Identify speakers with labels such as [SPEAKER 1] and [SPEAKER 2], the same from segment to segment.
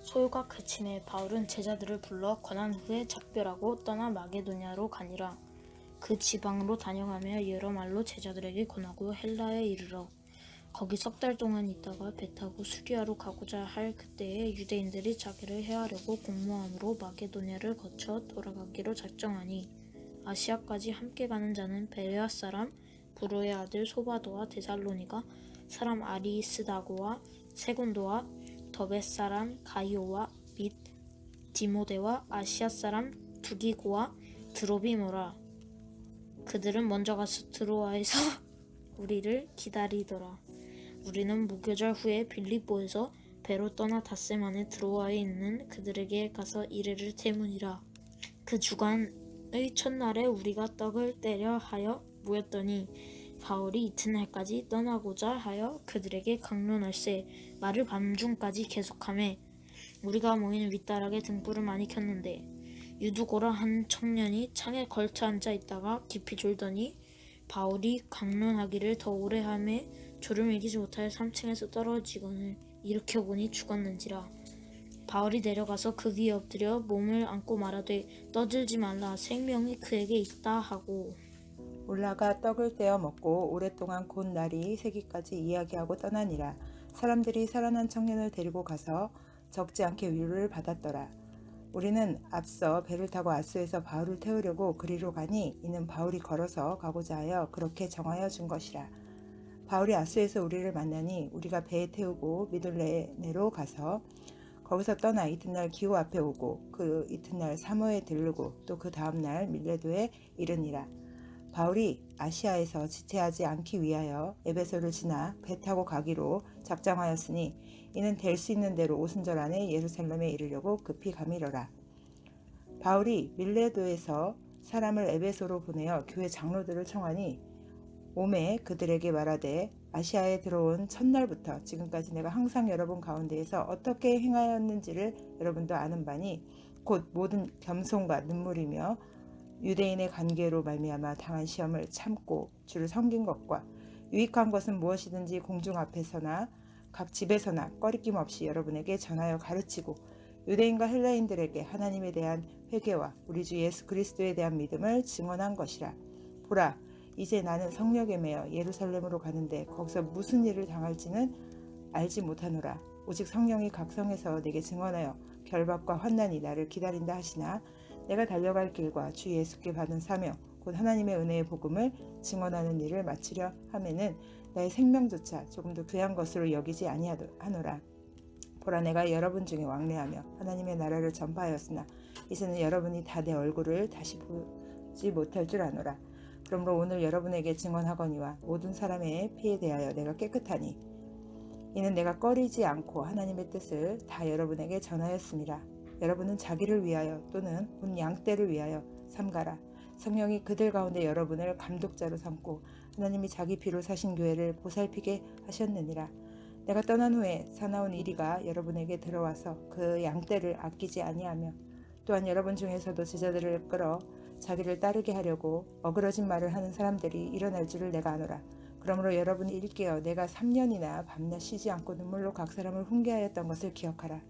[SPEAKER 1] 소요가 그침에 바울은 제자들을 불러 권한 후에 작별하고 떠나 마게도냐로 가니라. 그 지방으로 다녀가며 여러 말로 제자들에게 권하고 헬라에 이르러 거기 석 달 동안 있다가 배 타고 수리아로 가고자 할 그때에 유대인들이 자기를 해하려고 공모함으로 마게도냐를 거쳐 돌아가기로 작정하니 아시아까지 함께 가는 자는 베레아 사람 부로의 아들 소바도와 데살로니가 사람 아리스다고와 세곤도와 더베 사람 가이오와 및 디모데와 아시아 사람 두기고와 드로비모라. 그들은 먼저 가서 드로아에서 우리를 기다리더라. 우리는 무교절 후에 빌립보에서 배로 떠나 닷새 만에 드로아에 있는 그들에게 가서 이레를 태우니라. 그 주간의 첫날에 우리가 떡을 떼려 하여 모였더니 바울이 이튿날까지 떠나고자 하여 그들에게 강론할세 말을 밤중까지 계속하매 우리가 모인 윗다락에 등불을 많이 켰는데 유두고라 한 청년이 창에 걸쳐 앉아 있다가 깊이 졸더니 바울이 강론하기를 더 오래 하매 졸음을 이기지 못하여 3층에서 떨어지거늘 일으켜보니 죽었는지라. 바울이 내려가서 그 위에 엎드려 몸을 안고 말하되 떠들지 말라 생명이 그에게 있다 하고
[SPEAKER 2] 올라가 떡을 떼어 먹고 오랫동안 곧 날이 새기까지 이야기하고 떠나니라. 사람들이 살아난 청년을 데리고 가서 적지 않게 위로를 받았더라. 우리는 앞서 배를 타고 아스에서 바울을 태우려고 그리로 가니 이는 바울이 걸어서 가고자 하여 그렇게 정하여 준 것이라. 바울이 아스에서 우리를 만나니 우리가 배에 태우고 미돌레네로 가서 거기서 떠나 이튿날 기호 앞에 오고 그 이튿날 사모에 들르고 또 그 다음날 밀레도에 이르니라. 바울이 아시아에서 지체하지 않기 위하여 에베소를 지나 배 타고 가기로 작정하였으니 이는 될 수 있는 대로 오순절 안에 예루살렘에 이르려고 급히 가미러라. 바울이 밀레도에서 사람을 에베소로 보내어 교회 장로들을 청하니 오매 그들에게 말하되 아시아에 들어온 첫날부터 지금까지 내가 항상 여러분 가운데에서 어떻게 행하였는지를 여러분도 아는 바니 곧 모든 겸손과 눈물이며 유대인의 관계로 말미암아 당한 시험을 참고 주를 섬긴 것과 유익한 것은 무엇이든지 공중 앞에서나 각 집에서나 꺼리낌 없이 여러분에게 전하여 가르치고 유대인과 헬라인들에게 하나님에 대한 회개와 우리 주 예수 그리스도에 대한 믿음을 증언한 것이라. 보라, 이제 나는 성령에 매여 예루살렘으로 가는데 거기서 무슨 일을 당할지는 알지 못하노라. 오직 성령이 각성해서 내게 증언하여 결박과 환난이 나를 기다린다 하시나 내가 달려갈 길과 주 예수께 받은 사명 곧 하나님의 은혜의 복음을 증언하는 일을 마치려 하면은 나의 생명조차 조금도 귀한 것으로 여기지 아니하노라. 보라, 내가 여러분 중에 왕래하며 하나님의 나라를 전파하였으나 이제는 여러분이 다 내 얼굴을 다시 보지 못할 줄 아노라. 그러므로 오늘 여러분에게 증언하거니와 모든 사람의 피에 대하여 내가 깨끗하니 이는 내가 꺼리지 않고 하나님의 뜻을 다 여러분에게 전하였습니다. 여러분은 자기를 위하여 또는 온 양떼를 위하여 삼가라. 성령이 그들 가운데 여러분을 감독자로 삼고 하나님이 자기 피로 사신 교회를 보살피게 하셨느니라. 내가 떠난 후에 사나운 이리가 여러분에게 들어와서 그 양떼를 아끼지 아니하며 또한 여러분 중에서도 제자들을 끌어 자기를 따르게 하려고 어그러진 말을 하는 사람들이 일어날 줄을 내가 아노라. 그러므로 여러분이 일깨어 내가 3년이나 밤낮 쉬지 않고 눈물로 각 사람을 훈계하였던 것을 기억하라.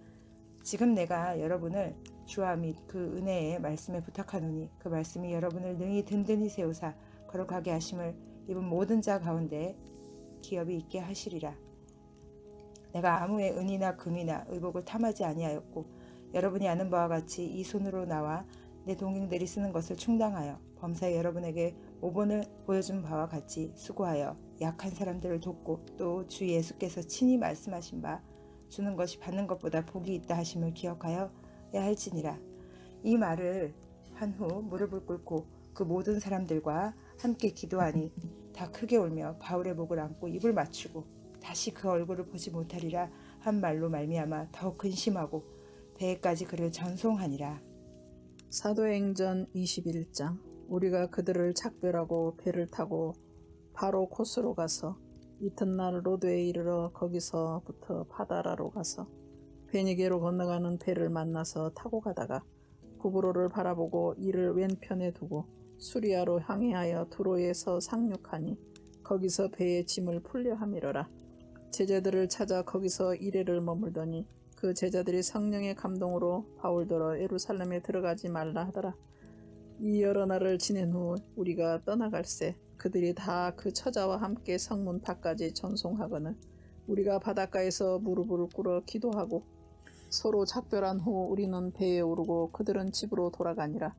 [SPEAKER 2] 지금 내가 여러분을 주와 및 그 은혜의 말씀에 부탁하노니 그 말씀이 여러분을 능히 든든히 세우사 거룩하게 하심을 입은 모든 자 가운데 기업이 있게 하시리라. 내가 아무의 은이나 금이나 의복을 탐하지 아니하였고 여러분이 아는 바와 같이 이 손으로 나와 내 동행들이 쓰는 것을 충당하여 범사에 여러분에게 모본을 보여준 바와 같이 수고하여 약한 사람들을 돕고 또 주 예수께서 친히 말씀하신 바 주는 것이 받는 것보다 복이 있다 하심을 기억하여야 할지니라. 이 말을 한 후 무릎을 꿇고 그 모든 사람들과 함께 기도하니 다 크게 울며 바울의 목을 안고 입을 맞추고 다시 그 얼굴을 보지 못하리라 한 말로 말미암아 더욱 근심하고 배에까지 그를 전송하니라.
[SPEAKER 3] 사도행전 21장. 우리가 그들을 작별하고 배를 타고 바로 코스로 가서 이튿날 로드에 이르러 거기서부터 파다라로 가서 베니게로 건너가는 배를 만나서 타고 가다가 구브로를 바라보고 이를 왼편에 두고 수리아로 항해하여 두로에서 상륙하니 거기서 배의 짐을 풀려 함이러라. 제자들을 찾아 거기서 이레를 머물더니 그 제자들이 성령의 감동으로 바울더러 예루살렘에 들어가지 말라 하더라. 이 여러 날을 지낸 후 우리가 떠나갈새 그들이 다 그 처자와 함께 성문 밖까지 전송하거늘 우리가 바닷가에서 무릎을 꿇어 기도하고 서로 작별한 후 우리는 배에 오르고 그들은 집으로 돌아가니라.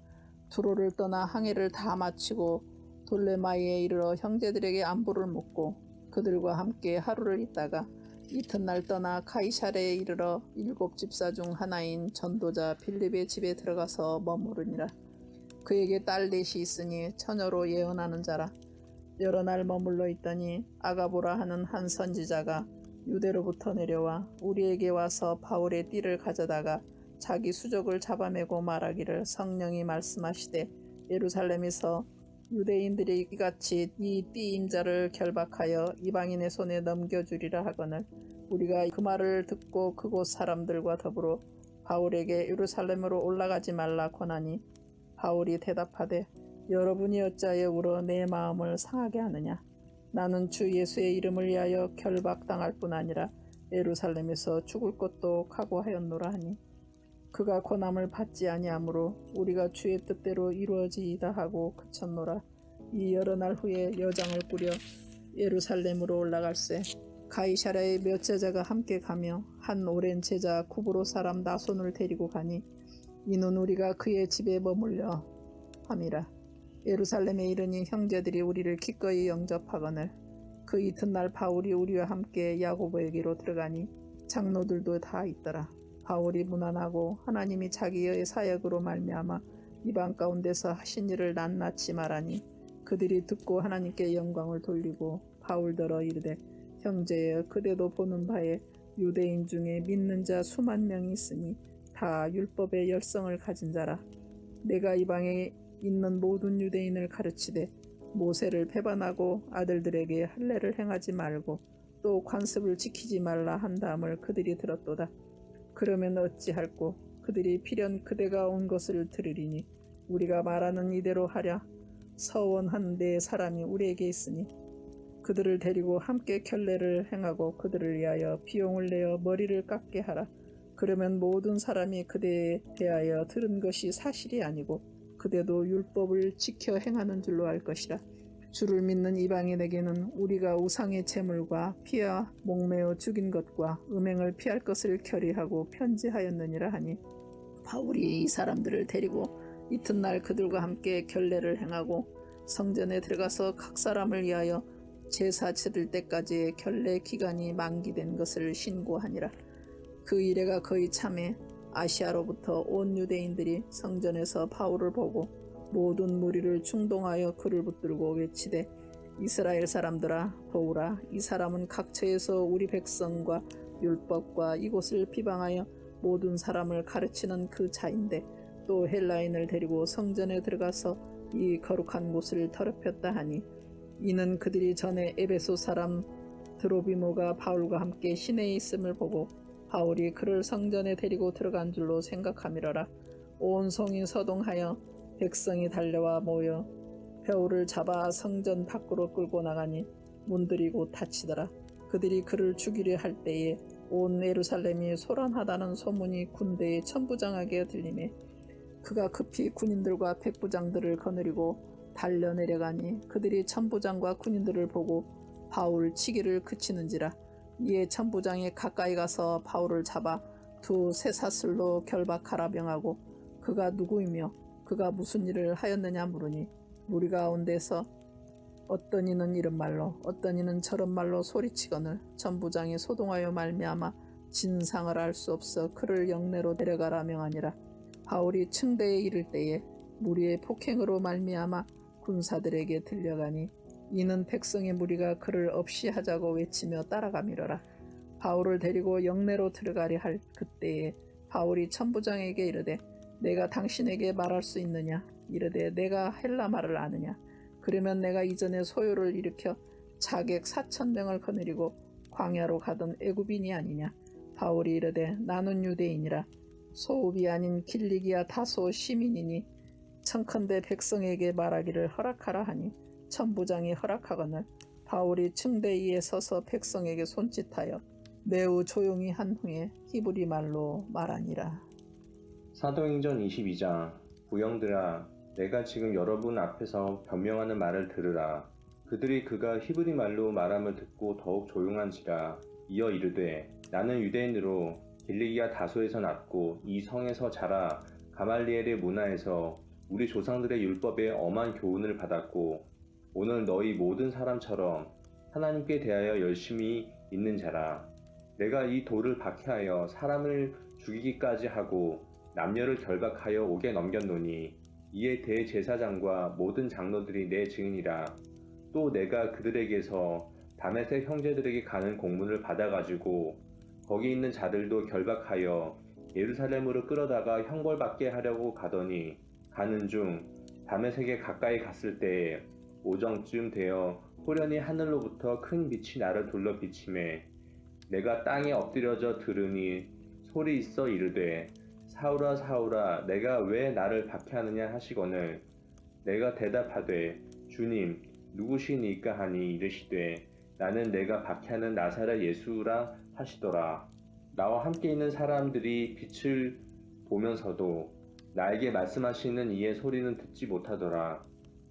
[SPEAKER 3] 두로를 떠나 항해를 다 마치고 돌레마이에 이르러 형제들에게 안부를 묻고 그들과 함께 하루를 있다가 이튿날 떠나 가이사랴에 이르러 7 집사 중 하나인 전도자 빌립의 집에 들어가서 머무르니라. 그에게 딸 넷이 있으니 처녀로 예언하는 자라. 여러 날 머물러 있더니 아가보라 하는 한 선지자가 유대로부터 내려와 우리에게 와서 바울의 띠를 가져다가 자기 수족을 잡아매고 말하기를 성령이 말씀하시되 예루살렘에서 유대인들이 이같이 이 띠 인자를 결박하여 이방인의 손에 넘겨주리라 하거늘 우리가 그 말을 듣고 그곳 사람들과 더불어 바울에게 예루살렘으로 올라가지 말라 권하니 바울이 대답하되 여러분이 어찌하여 울어 내 마음을 상하게 하느냐. 나는 주 예수의 이름을 위하여 결박당할 뿐 아니라 예루살렘에서 죽을 것도 각오하였노라 하니 그가 권함을 받지 아니하므로 우리가 주의 뜻대로 이루어지이다 하고 그쳤노라. 이 여러 날 후에 여장을 꾸려 예루살렘으로 올라갈새 가이사랴의 몇 제자가 함께 가며 한 오랜 제자 구브로 사람 나손을 데리고 가니 이는 우리가 그의 집에 머물려 함이라. 예루살렘에 이르니 형제들이 우리를 기꺼이 영접하거늘 그 이튿날 바울이 우리와 함께 야고보에게로 들어가니 장로들도 다 있더라. 바울이 무난하고 하나님이 자기의 사역으로 말미암아 이방 가운데서 하신 일을 낱낱이 말하니 그들이 듣고 하나님께 영광을 돌리고 바울더러 이르되 형제여 그대도 보는 바에 유대인 중에 믿는 자 수만 명이 있으니 다 율법의 열성을 가진 자라. 내가 이방에 있는 모든 유대인을 가르치되 모세를 배반하고 아들들에게 할례를 행하지 말고 또 관습을 지키지 말라 한 다음을 그들이 들었도다. 그러면 어찌할꼬 그들이 필연 그대가 온 것을 들으리니 우리가 말하는 이대로 하랴. 서원한 네 사람이 우리에게 있으니 그들을 데리고 함께 결례를 행하고 그들을 위하여 비용을 내어 머리를 깎게 하라. 그러면 모든 사람이 그대에 대하여 들은 것이 사실이 아니고 그대도 율법을 지켜 행하는 줄로 알 것이라. 주를 믿는 이방인에게는 우리가 우상의 제물과 피와 목매어 죽인 것과 음행을 피할 것을 결의하고 편지하였느니라 하니 바울이 이 사람들을 데리고 이튿날 그들과 함께 결례를 행하고 성전에 들어가서 각 사람을 위하여 제사 치를 때까지의 결례 기간이 만기된 것을 신고하니라. 그 이래가 거의 참에 아시아로부터 온 유대인들이 성전에서 바울을 보고 모든 무리를 충동하여 그를 붙들고 외치되 이스라엘 사람들아 보우라. 이 사람은 각처에서 우리 백성과 율법과 이곳을 비방하여 모든 사람을 가르치는 그 자인데 또 헬라인을 데리고 성전에 들어가서 이 거룩한 곳을 더럽혔다 하니 이는 그들이 전에 에베소 사람 드로비모가 바울과 함께 시내에 있음을 보고 바울이 그를 성전에 데리고 들어간 줄로 생각함이러라. 온 성이 서동하여 백성이 달려와 모여 배우를 잡아 성전 밖으로 끌고 나가니 문들이 곧 닫히더라. 그들이 그를 죽이려 할 때에 온 예루살렘이 소란하다는 소문이 군대의 천부장에게 들리매 그가 급히 군인들과 백부장들을 거느리고 달려 내려가니 그들이 천부장과 군인들을 보고 바울 치기를 그치는지라. 이에 천부장이 가까이 가서 바울을 잡아 두 쇠사슬로 결박하라 명하고 그가 누구이며 그가 무슨 일을 하였느냐 물으니 무리 가운데서 어떤 이는 이런 말로 어떤 이는 저런 말로 소리치거늘 천부장이 소동하여 말미암아 진상을 알 수 없어 그를 영내로 데려가라 명하니라. 바울이 층대에 이를 때에 무리의 폭행으로 말미암아 군사들에게 들려가니 이는 백성의 무리가 그를 없이 하자고 외치며 따라가미러라. 바울을 데리고 영내로 들어가려 할 그때에 바울이 천부장에게 이르되 내가 당신에게 말할 수 있느냐. 이르되 내가 헬라 말을 아느냐. 그러면 내가 이전에 소요를 일으켜 자객 4,000명을 거느리고 광야로 가던 애굽인이 아니냐. 바울이 이르되 나는 유대인이라 소읍이 아닌 길리기아 다소 시민이니 청컨대 백성에게 말하기를 허락하라 하니 천부장이 허락하거늘 바울이 층대 위에 서서 백성에게 손짓하여 매우 조용히 한 후에 히브리 말로 말하니라.
[SPEAKER 4] 사도행전 22장. 부형들아, 내가 지금 여러분 앞에서 변명하는 말을 들으라. 그들이 그가 히브리 말로 말함을 듣고 더욱 조용한지라. 이어 이르되, 나는 유대인으로 길리기아 다소에서 났고 이 성에서 자라 가말리엘의 문화에서 우리 조상들의 율법에 엄한 교훈을 받았고 오늘 너희 모든 사람처럼 하나님께 대하여 열심히 있는 자라. 내가 이 돌을 박해하여 사람을 죽이기까지 하고 남녀를 결박하여 옥에 넘겼노니 이에 대제사장과 모든 장로들이 내 증인이라. 또 내가 그들에게서 다메섹 형제들에게 가는 공문을 받아가지고 거기 있는 자들도 결박하여 예루살렘으로 끌어다가 형벌받게 하려고 가더니 가는 중 다메섹에 가까이 갔을 때에 오정쯤 되어 호련히 하늘로부터 큰 빛이 나를 둘러 비치매 내가 땅에 엎드려져 들으니 소리 있어 이르되 사울아 사울아 내가 왜 나를 박해하느냐 하시거늘 내가 대답하되 주님 누구시니까 하니 이르시되 나는 내가 박해하는 나사렛 예수라 하시더라. 나와 함께 있는 사람들이 빛을 보면서도 나에게 말씀하시는 이의 소리는 듣지 못하더라.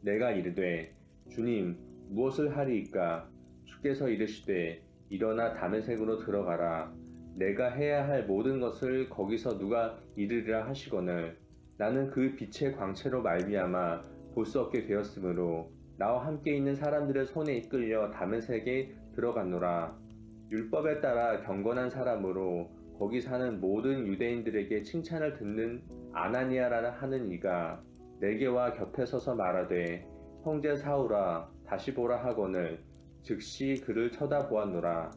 [SPEAKER 4] 내가 이르되 주님 무엇을 하리이까? 주께서 이르시되 일어나 다메섹으로 들어가라. 내가 해야 할 모든 것을 거기서 누가 이르리라 하시거늘 나는 그 빛의 광채로 말미암아 볼 수 없게 되었으므로 나와 함께 있는 사람들의 손에 이끌려 다메섹에 들어갔노라. 율법에 따라 경건한 사람으로 거기 사는 모든 유대인들에게 칭찬을 듣는 아나니아라 하는 이가 내게와 곁에 서서 말하되 형제 사울아 다시 보라 하거늘 즉시 그를 쳐다보았노라.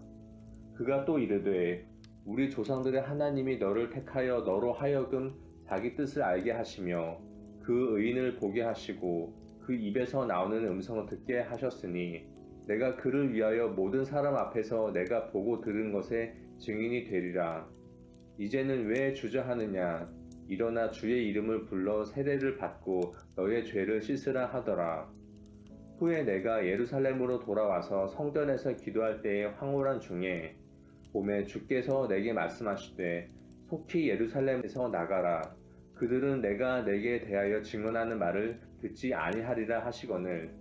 [SPEAKER 4] 그가 또 이르되 우리 조상들의 하나님이 너를 택하여 너로 하여금 자기 뜻을 알게 하시며 그 의인을 보게 하시고 그 입에서 나오는 음성을 듣게 하셨으니 내가 그를 위하여 모든 사람 앞에서 내가 보고 들은 것에 증인이 되리라. 이제는 왜 주저하느냐? 일어나 주의 이름을 불러 세례를 받고 너의 죄를 씻으라 하더라. 후에 내가 예루살렘으로 돌아와서 성전에서 기도할 때의 황홀한 중에 봄에 주께서 내게 말씀하시되 속히 예루살렘에서 나가라. 그들은 내가 내게 대하여 증언하는 말을 듣지 아니하리라 하시거늘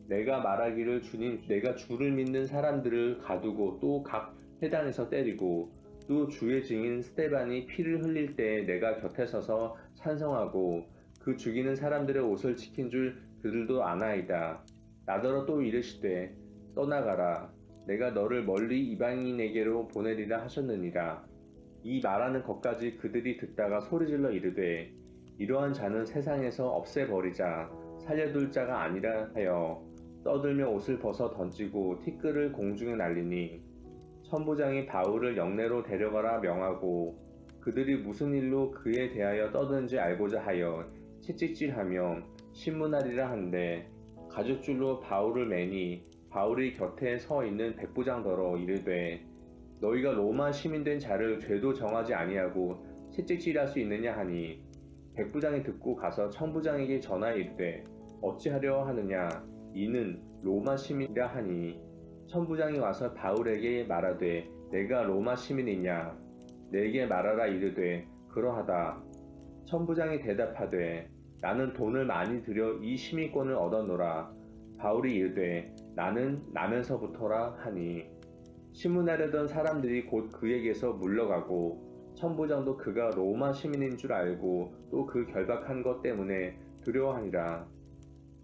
[SPEAKER 4] 내가 말하기를 주님 내가 주를 믿는 사람들을 가두고 또 각 회당에서 때리고 또 주의 증인 스데반이 피를 흘릴 때에 내가 곁에 서서 찬성하고 그 죽이는 사람들의 옷을 지킨 줄 그들도 아나이다. 나더러 또 이르시되 떠나가라. 내가 너를 멀리 이방인에게로 보내리라 하셨느니라. 이 말하는 것까지 그들이 듣다가 소리질러 이르되 이러한 자는 세상에서 없애버리자 살려둘 자가 아니라 하여 떠들며 옷을 벗어 던지고 티끌을 공중에 날리니 천부장이 바울을 영내로 데려가라 명하고 그들이 무슨 일로 그에 대하여 떠드는지 알고자 하여 채찍질하며 신문하리라 한데 가죽줄로 바울을 매니 바울이 곁에 서 있는 백부장더러 이르되 너희가 로마 시민된 자를 죄도 정하지 아니하고 채찍질할 수 있느냐 하니 백부장이 듣고 가서 천부장에게 전하여 이르되 어찌하려 하느냐 이는 로마 시민이라 하니 천부장이 와서 바울에게 말하되 내가 로마 시민이냐 내게 말하라 이르되 그러하다. 천부장이 대답하되 나는 돈을 많이 들여 이 시민권을 얻었노라. 바울이 이르되 나는 나면서부터라 하니 신문하려던 사람들이 곧 그에게서 물러가고 천부장도 그가 로마 시민인 줄 알고 또 그 결박한 것 때문에 두려워하니라.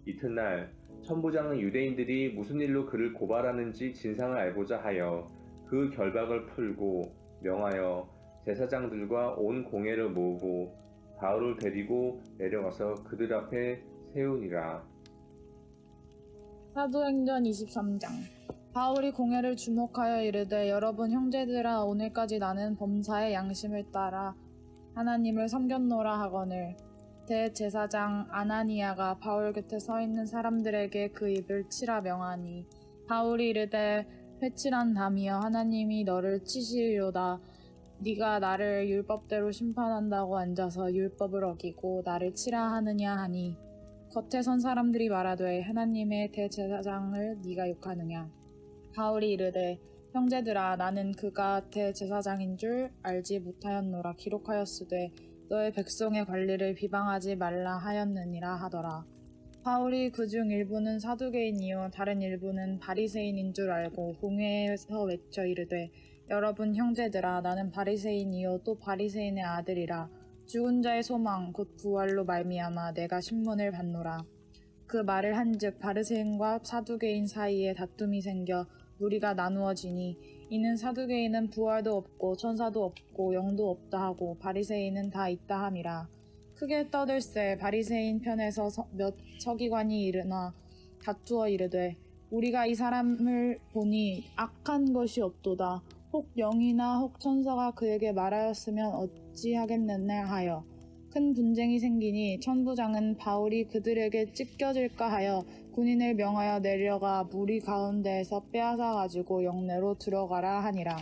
[SPEAKER 4] 이튿날 천부장은 유대인들이 무슨 일로 그를 고발하는지 진상을 알고자 하여 그 결박을 풀고 명하여 제사장들과 온 공회를 모으고 바울을 데리고 내려가서 그들 앞에 세우니라.
[SPEAKER 5] 사도행전 23장. 바울이 공회를 주목하여 이르되 여러분 형제들아 오늘까지 나는 범사의 양심을 따라 하나님을 섬겼노라 하거늘 대제사장 아나니아가 바울 곁에 서 있는 사람들에게 그 입을 치라 명하니 바울이 이르되 회칠한 담이여 하나님이 너를 치시리로다. 네가 나를 율법대로 심판한다고 앉아서 율법을 어기고 나를 치라 하느냐 하니 겉에 선 사람들이 말하되 하나님의 대제사장을 네가 욕하느냐. 바울이 이르되 형제들아 나는 그가 대제사장인 줄 알지 못하였노라. 기록하였으되 너의 백성의 관리를 비방하지 말라 하였느니라 하더라. 바울이 그중 일부는 사두개인이요 다른 일부는 바리새인인 줄 알고 공회에서 외쳐 이르되 여러분 형제들아 나는 바리새인이요 또 바리새인의 아들이라. 죽은 자의 소망 곧 부활로 말미암아 내가 신문을 받노라. 그 말을 한즉 바리새인과 사두개인 사이에 다툼이 생겨 무리가 나누어지니 이는 사두개인은 부활도 없고 천사도 없고 영도 없다 하고 바리새인은 다 있다 함이라. 크게 떠들새 바리새인 편에서 몇 서기관이 일어나 다투어 이르되 우리가 이 사람을 보니 악한 것이 없도다. 혹 영이나 혹 천사가 그에게 말하였으면 어찌하겠느냐 하여 큰 분쟁이 생기니 천부장은 바울이 그들에게 찢겨질까 하여 군인을 명하여 내려가 무리 가운데에서 빼앗아 가지고 영내로 들어가라 하니라.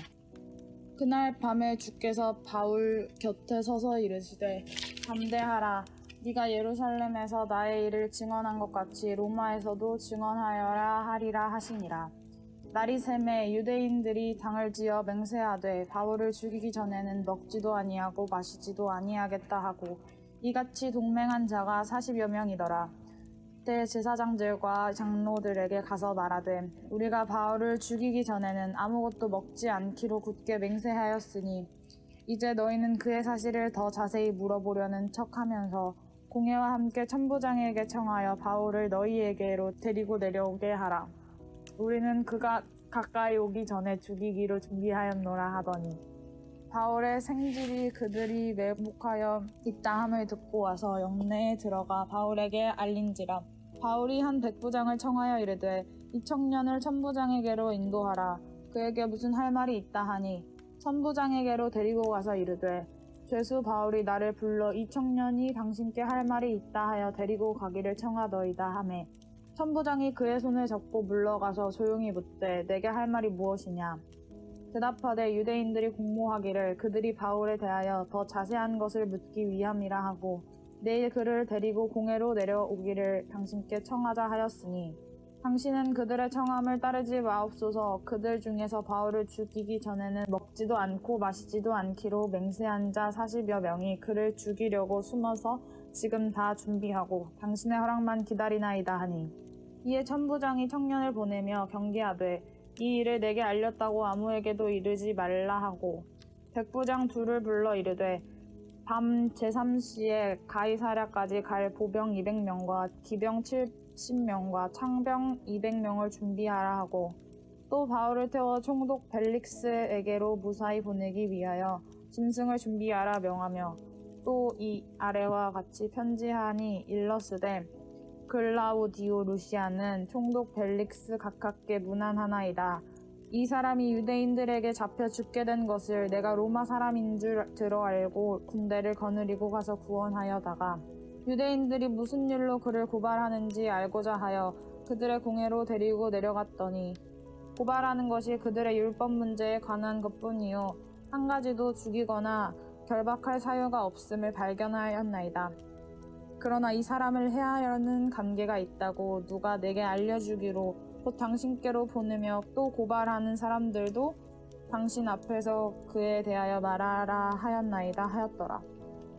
[SPEAKER 5] 그날 밤에 주께서 바울 곁에 서서 이르시되 담대하라. 네가 예루살렘에서 나의 일을 증언한 것 같이 로마에서도 증언하여라 하리라 하시니라. 날이 새매 유대인들이 당을 지어 맹세하되 바울을 죽이기 전에는 먹지도 아니하고 마시지도 아니하겠다 하고 이같이 동맹한 자가 40여 명이더라. 그때 제사장들과 장로들에게 가서 말하되 우리가 바울을 죽이기 전에는 아무것도 먹지 않기로 굳게 맹세하였으니 이제 너희는 그의 사실을 더 자세히 물어보려는 척하면서 공회와 함께 천부장에게 청하여 바울을 너희에게로 데리고 내려오게 하라. 우리는 그가 가까이 오기 전에 죽이기로 준비하였노라 하더니 바울의 생질이 그들이 매복하여 있다 함을 듣고 와서 영내에 들어가 바울에게 알린지라. 바울이 한 백부장을 청하여 이르되 이 청년을 천부장에게로 인도하라. 그에게 무슨 할 말이 있다 하니 천부장에게로 데리고 가서 이르되 죄수 바울이 나를 불러 이 청년이 당신께 할 말이 있다 하여 데리고 가기를 청하더이다 하매 천부장이 그의 손을 잡고 물러가서 조용히 묻되 내게 할 말이 무엇이냐. 대답하되 유대인들이 공모하기를 그들이 바울에 대하여 더 자세한 것을 묻기 위함이라 하고 내일 그를 데리고 공회로 내려오기를 당신께 청하자 하였으니 당신은 그들의 청함을 따르지 마옵소서. 그들 중에서 바울을 죽이기 전에는 먹지도 않고 마시지도 않기로 맹세한 자 40여 명이 그를 죽이려고 숨어서 지금 다 준비하고 당신의 허락만 기다리나이다 하니 이에 천부장이 청년을 보내며 경계하되 이 일을 내게 알렸다고 아무에게도 이르지 말라 하고 백부장 둘을 불러 이르되 밤 제3시에 가이사랴까지 갈 보병 200명과 기병 70명과 창병 200명을 준비하라 하고 또 바울을 태워 총독 벨릭스에게로 무사히 보내기 위하여 짐승을 준비하라 명하며 또 이 아래와 같이 편지하니 일러스되 글라우디오 루시아는 총독 벨릭스 가깝게 문안하나이다. 이 사람이 유대인들에게 잡혀 죽게 된 것을 내가 로마 사람인 줄 들어 알고 군대를 거느리고 가서 구원하여다가 유대인들이 무슨 일로 그를 고발하는지 알고자 하여 그들의 공회로 데리고 내려갔더니 고발하는 것이 그들의 율법 문제에 관한 것뿐이요 한 가지도 죽이거나 결박할 사유가 없음을 발견하였나이다. 그러나 이 사람을 해하려는 관계가 있다고 누가 내게 알려주기로 곧 당신께로 보내며 또 고발하는 사람들도 당신 앞에서 그에 대하여 말하라 하였나이다 하였더라.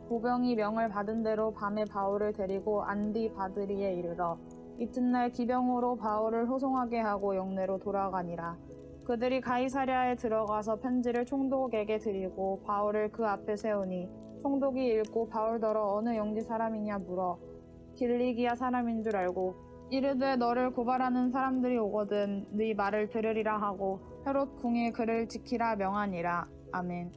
[SPEAKER 5] 보병이 명을 받은 대로 밤에 바울을 데리고 안디바드리에 이르러 이튿날 기병으로 바울을 호송하게 하고 영내로 돌아가니라. 그들이 가이사랴에 들어가서 편지를 총독에게 드리고 바울을 그 앞에 세우니 총독이 읽고 바울더러 어느 영지 사람이냐 물어 길리기아 사람인 줄 알고 이르되 너를 고발하는 사람들이 오거든 네 말을 들으리라 하고 헤롯 궁에 그를 지키라 명하니라. 아멘.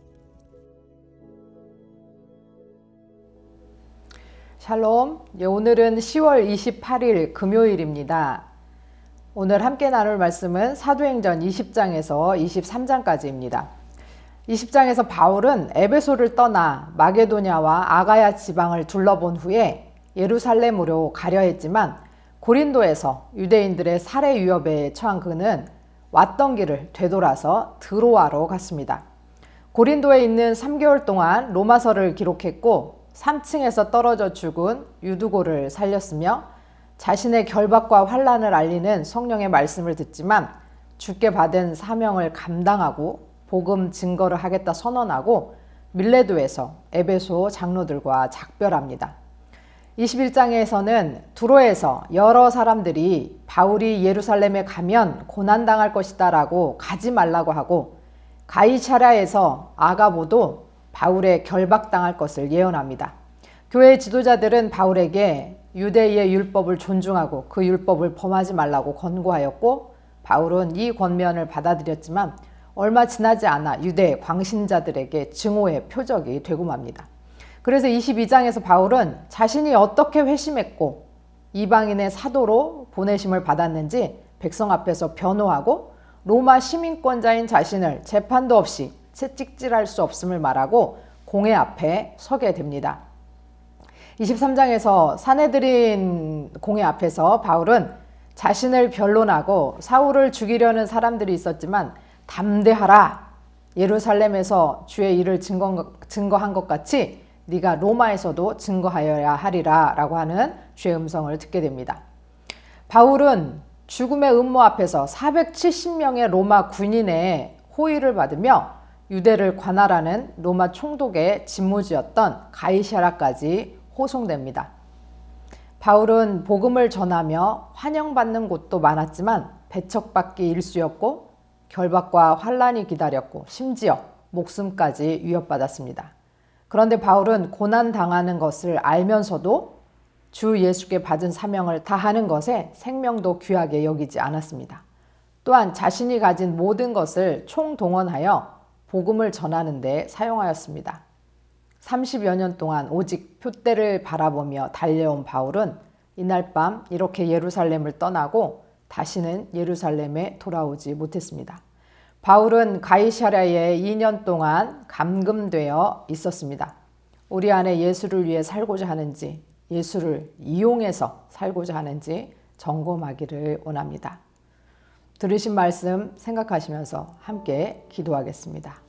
[SPEAKER 6] 샬롬. 오늘은 10월 28일 금요일입니다. 오늘 함께 나눌 말씀은 사도행전 20장에서 23장까지입니다. 20장에서 바울은 에베소를 떠나 마게도냐와 아가야 지방을 둘러본 후에 예루살렘으로 가려 했지만 고린도에서 유대인들의 살해 위협에 처한 그는 왔던 길을 되돌아서 드로아로 갔습니다. 고린도에 있는 3개월 동안 로마서를 기록했고 3층에서 떨어져 죽은 유두고를 살렸으며 자신의 결박과 환난을 알리는 성령의 말씀을 듣지만 주께 받은 사명을 감당하고 복음 증거를 하겠다 선언하고 밀레도에서 에베소 장로들과 작별합니다. 21장에서는 두로에서 여러 사람들이 바울이 예루살렘에 가면 고난당할 것이다 라고 가지 말라고 하고, 가이사랴에서 아가보도 바울의 결박당할 것을 예언합니다. 교회 지도자들은 바울에게 유대의 율법을 존중하고 그 율법을 범하지 말라고 권고하였고, 바울은 이 권면을 받아들였지만 얼마 지나지 않아 유대 광신자들에게 증오의 표적이 되고 맙니다. 그래서 22장에서 바울은 자신이 어떻게 회심했고 이방인의 사도로 보내심을 받았는지 백성 앞에서 변호하고, 로마 시민권자인 자신을 재판도 없이 채찍질할 수 없음을 말하고 공회 앞에 서게 됩니다. 23장에서 사내들인 공회 앞에서 바울은 자신을 변론하고 사울을 죽이려는 사람들이 있었지만 담대하라, 예루살렘에서 주의 일을 증거한 것 같이 네가 로마에서도 증거하여야 하리라 라고 하는 주의 음성을 듣게 됩니다. 바울은 죽음의 음모 앞에서 470명의 로마 군인의 호의를 받으며 유대를 관할하는 로마 총독의 집무지였던 가이사랴까지 호송됩니다. 바울은 복음을 전하며 환영받는 곳도 많았지만 배척받기 일쑤였고 결박과 환란이 기다렸고 심지어 목숨까지 위협받았습니다. 그런데 바울은 고난당하는 것을 알면서도 주 예수께 받은 사명을 다하는 것에 생명도 귀하게 여기지 않았습니다. 또한 자신이 가진 모든 것을 총동원하여 복음을 전하는 데 사용하였습니다. 30여 년 동안 오직 표대를 바라보며 달려온 바울은 이날 밤 이렇게 예루살렘을 떠나고 다시는 예루살렘에 돌아오지 못했습니다. 바울은 가이사랴에 2년 동안 감금되어 있었습니다. 우리 안에 예수를 위해 살고자 하는지, 예수를 이용해서 살고자 하는지 점검하기를 원합니다. 들으신 말씀 생각하시면서 함께 기도하겠습니다.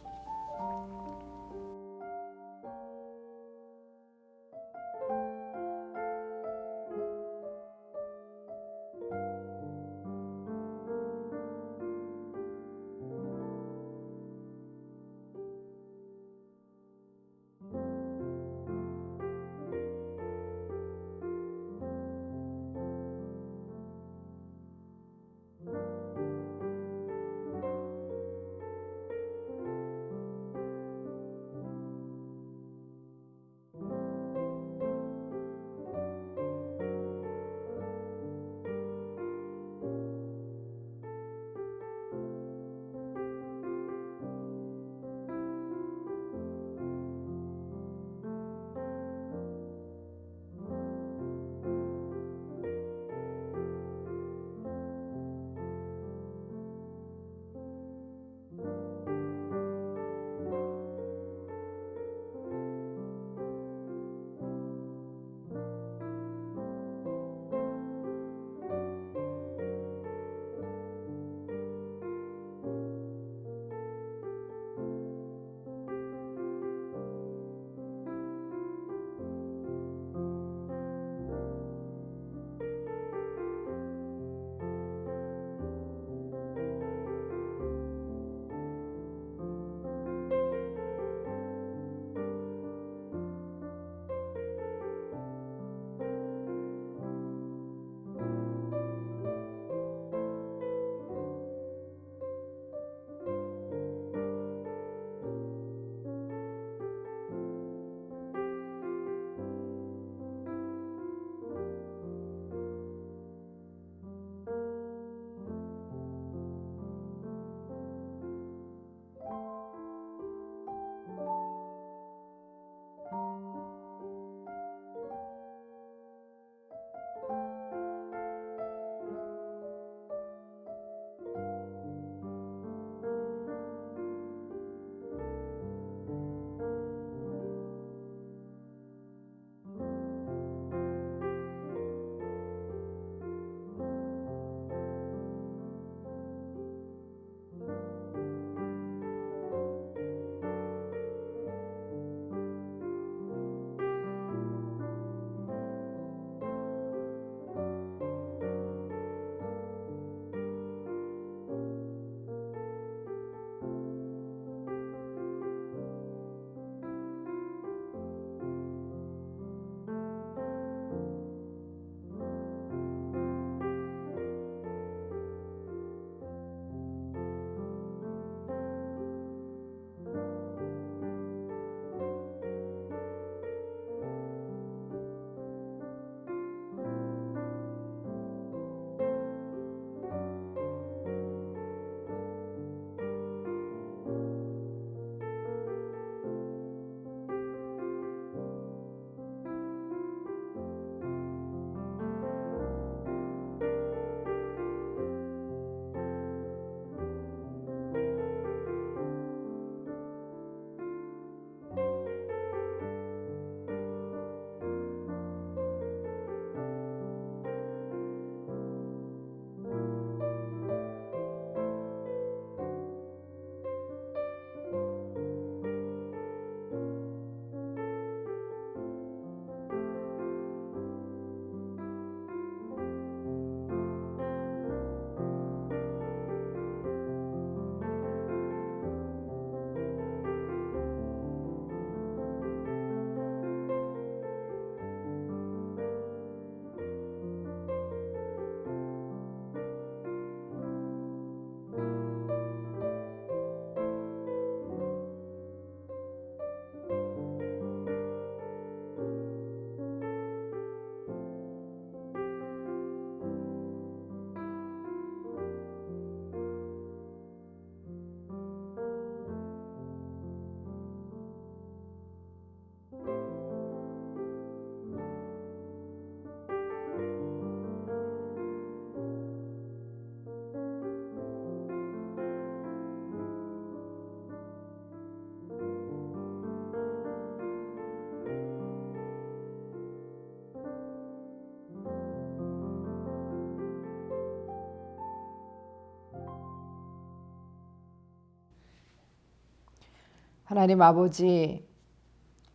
[SPEAKER 6] 하나님 아버지,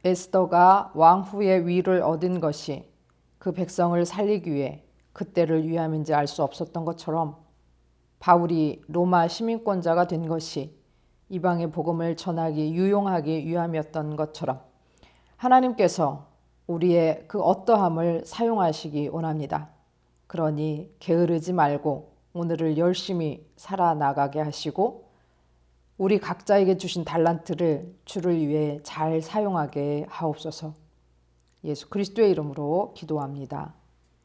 [SPEAKER 6] 에스더가 왕후의 위를 얻은 것이 그 백성을 살리기 위해 그때를 위함인지 알 수 없었던 것처럼 바울이 로마 시민권자가 된 것이 이방의 복음을 전하기 유용하기 위함이었던 것처럼 하나님께서 우리의 그 어떠함을 사용하시기 원합니다. 그러니 게으르지 말고 오늘을 열심히 살아나가게 하시고 우리 각자에게 주신 달란트를 주를 위해 잘 사용하게 하옵소서. 예수 그리스도의 이름으로 기도합니다.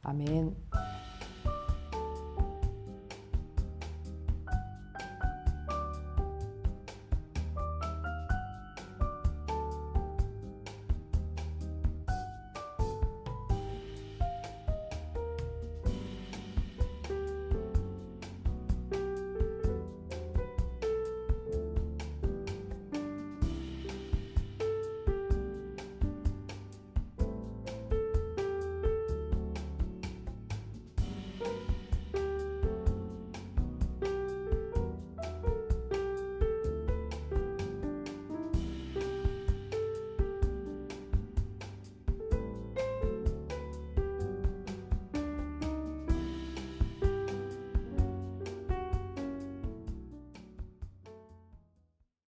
[SPEAKER 6] 아멘.